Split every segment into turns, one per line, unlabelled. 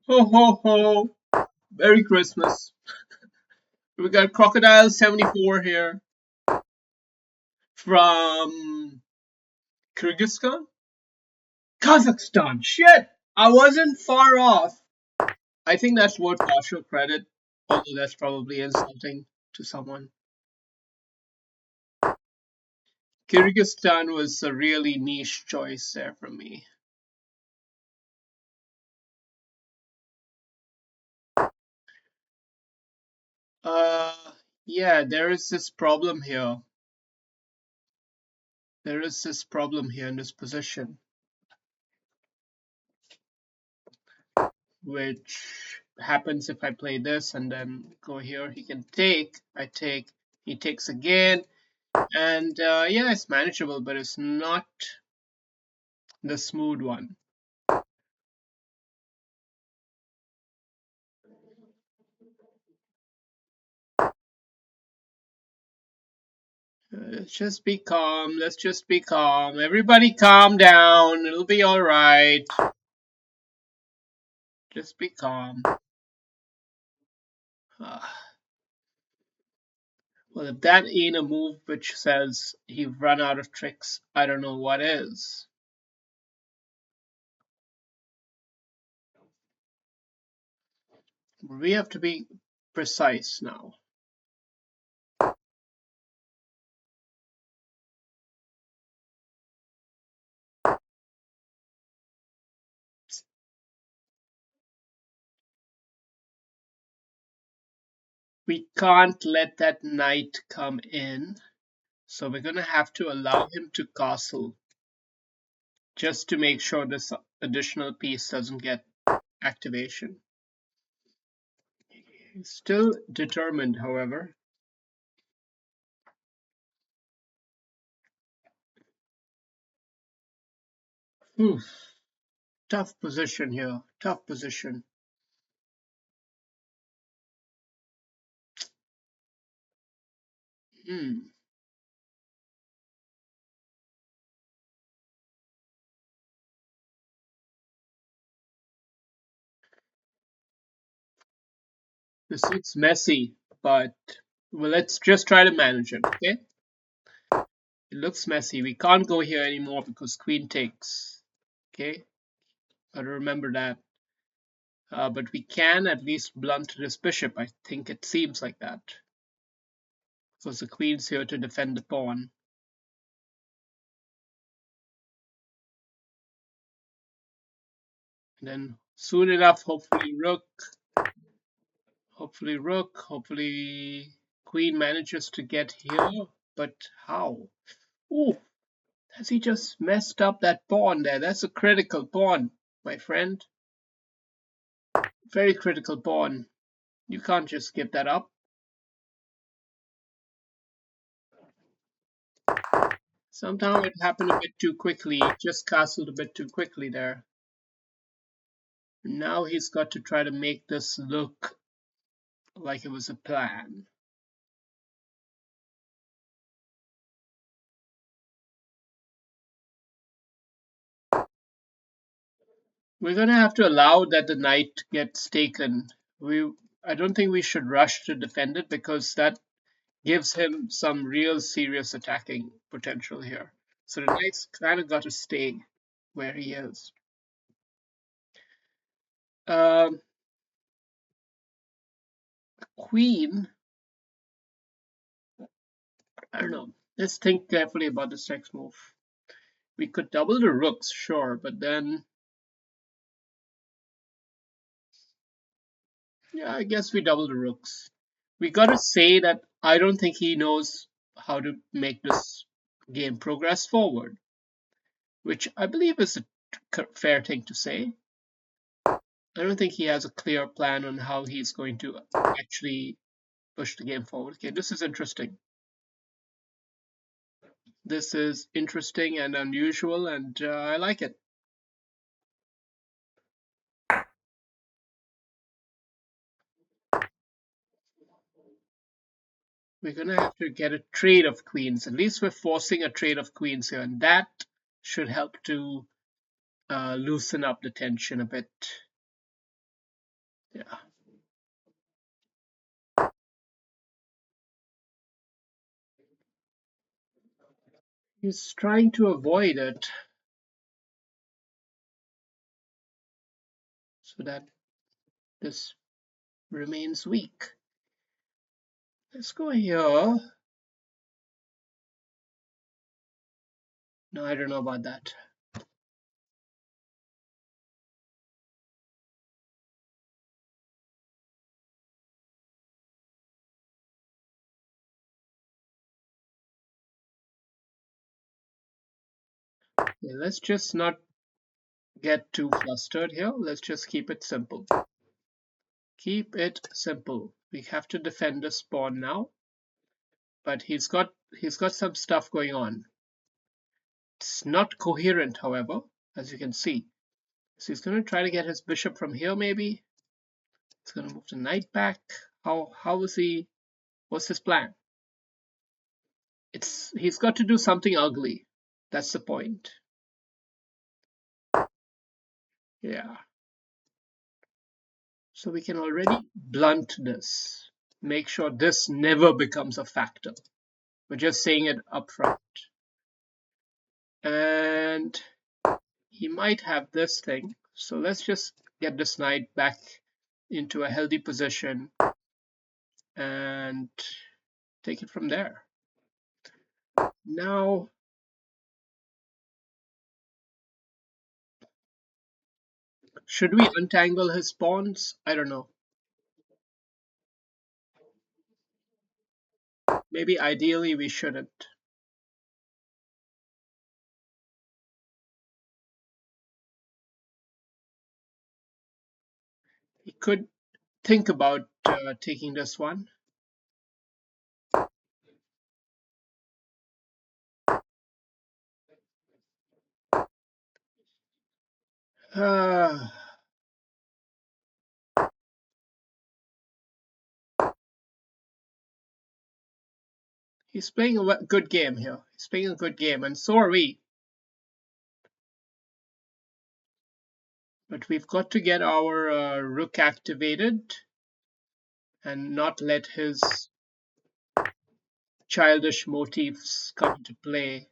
Ho ho ho! Merry Christmas. We got Crocodile 74 here from Kyrgyzstan? Kazakhstan. Shit! I wasn't far off. I think that's worth partial credit, although that's probably insulting to someone. Kyrgyzstan was a really niche choice there for me. Uh, yeah, there is this problem here. There is this problem here in this position, which happens if I play this and then go here. He can take, I take, he takes again, and yeah, it's manageable, but it's not the smooth one. Let's just be calm. Let's just be calm. Everybody calm down. It'll be all right. Just be calm. Well, if that ain't a move which says you've run out of tricks, I don't know what is. We have to be precise now. We can't let that knight come in, so we're gonna have to allow him to castle just to make sure this additional piece doesn't get activation. He's still determined, however. Tough position here. Tough position. Hmm. This looks messy, but well, let's just try to manage it, okay? It looks messy. We can't go here anymore because queen takes. Okay? Gotta remember that. But we can at least blunt this bishop. I think it seems like that. Because the queen's here to defend the pawn. And then soon enough, hopefully rook. Hopefully rook. Hopefully queen manages to get here. But how? Ooh, has he just messed up that pawn there? That's a critical pawn, my friend. Very critical pawn. You can't just give that up. Somehow it happened a bit too quickly. It just castled a bit too quickly there. Now he's got to try to make this look like it was a plan. We're gonna have to allow that the knight gets taken. I don't think we should rush to defend it because that gives him some real serious attacking potential here. So the knight's kind of got to stay where he is. Um, queen. I don't know. Let's think carefully about this next move. We could double the rooks, sure, but then yeah, I guess we double the rooks. We gotta say that I don't think he knows how to make this game progress forward, which I believe is a fair thing to say. I don't think he has a clear plan on how he's going to actually push the game forward. Okay, this is interesting. This is interesting and unusual, and I like it. We're gonna have to get a trade of queens. At least we're forcing a trade of queens here, and that should help to loosen up the tension a bit. He's trying to avoid it so that this remains weak. Let's go here. No, I don't know about that. Okay, let's just not get too flustered here. Let's just keep it simple. Keep it simple. We have to defend the spawn now, but he's got some stuff going on. It's not coherent, however, as you can see. So he's going to try to get his bishop from here, maybe. He's going to move the knight back. How is he? What's his plan? He's got to do something ugly. That's the point. Yeah. So we can already blunt this. Make sure this never becomes a factor. We're just saying it up front. And he might have this thing. So let's just get this knight back into a healthy position and take it from there. Now, should we untangle his pawns? I don't know. Maybe ideally we shouldn't. He could think about taking this one. Uh, he's playing a good game here. He's playing a good game, and so are we. But we've got to get our rook activated and not let his childish motifs come into play.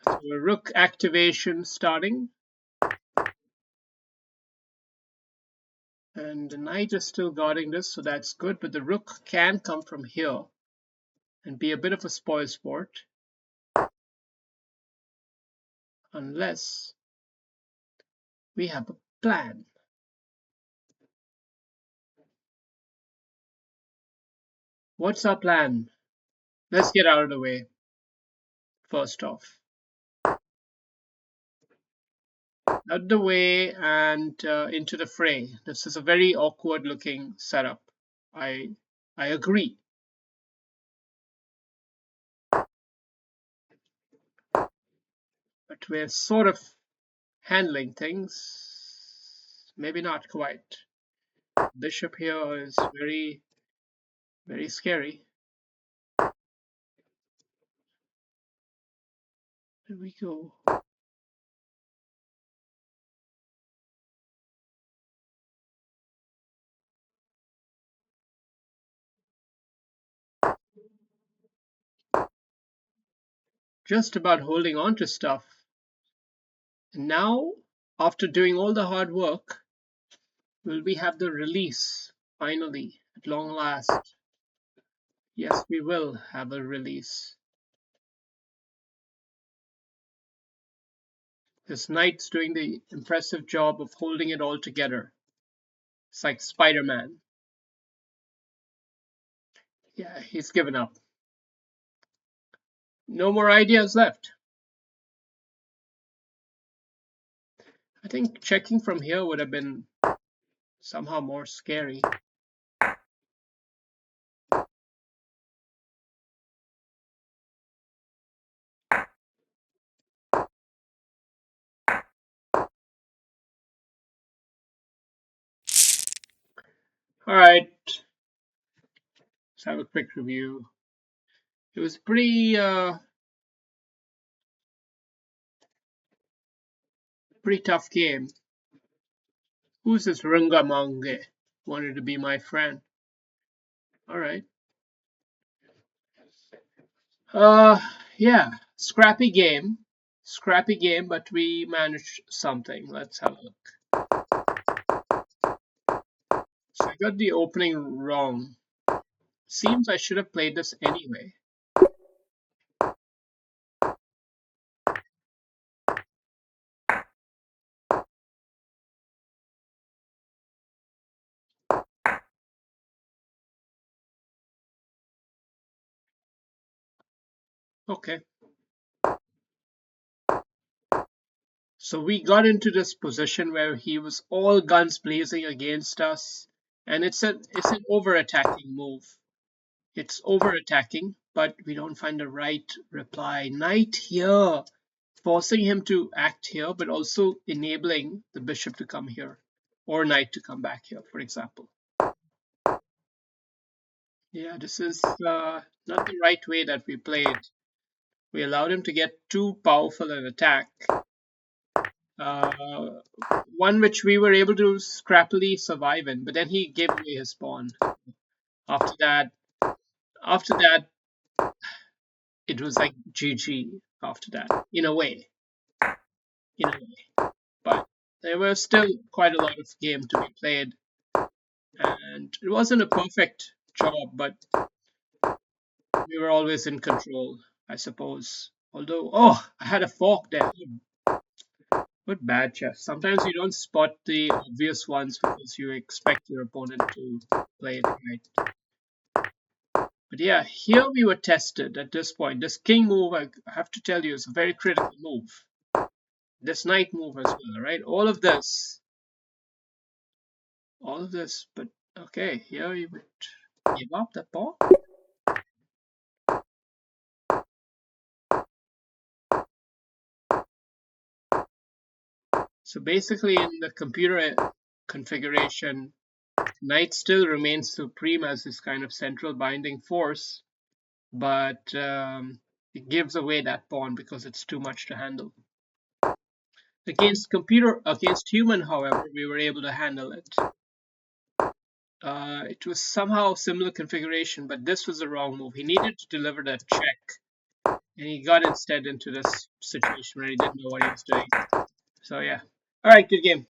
So rook activation starting. And the knight is still guarding this, so that's good. But the rook can come from here and be a bit of a spoil sport. Unless we have a plan. What's our plan? Let's get out of the way, first off. Out of the way and into the fray. This is a very awkward looking setup. I agree. But we're sort of handling things. Maybe not quite. Bishop here is very, very scary. There we go. Just about holding on to stuff. And now, after doing all the hard work, will we have the release finally at long last? Yes, we will have a release. This knight's doing the impressive job of holding it all together. It's like Spider-Man. Yeah, he's given up. No more ideas left. I think checking from here would have been somehow more scary. All right, let's have a quick review. It was pretty tough game. Who's this Rungamange? Wanted to be my friend. All right. Yeah. scrappy game, but we managed something. Let's have a look. So I got the opening wrong. Seems I should have played this anyway. Okay. So we got into this position where he was all guns blazing against us, and it's an over-attacking move. It's over-attacking, but we don't find the right reply. Knight here, forcing him to act here, but also enabling the bishop to come here, or knight to come back here, for example. Yeah, this is not the right way that we played. We allowed him to get too powerful an attack. Uh, One which we were able to scrappily survive in, but then he gave away his pawn. After that, after that, it was like GG. After that, in a way, but there was still quite a lot of game to be played, and it wasn't a perfect job, but we were always in control, I suppose. Although, oh, I had a fork there. What bad chess. Sometimes you don't spot the obvious ones because you expect your opponent to play it right. But yeah, here we were tested at this point. This king move, I have to tell you, is a very critical move. This knight move as well, right? All of this, but okay, here we would give up the pawn. So basically, in the computer configuration, knight still remains supreme as this kind of central binding force, but it gives away that pawn because it's too much to handle. Against human, however, we were able to handle it. It was somehow similar configuration, but this was the wrong move. He needed to deliver that check, and he got instead into this situation where he didn't know what he was doing. So yeah. All right, good game.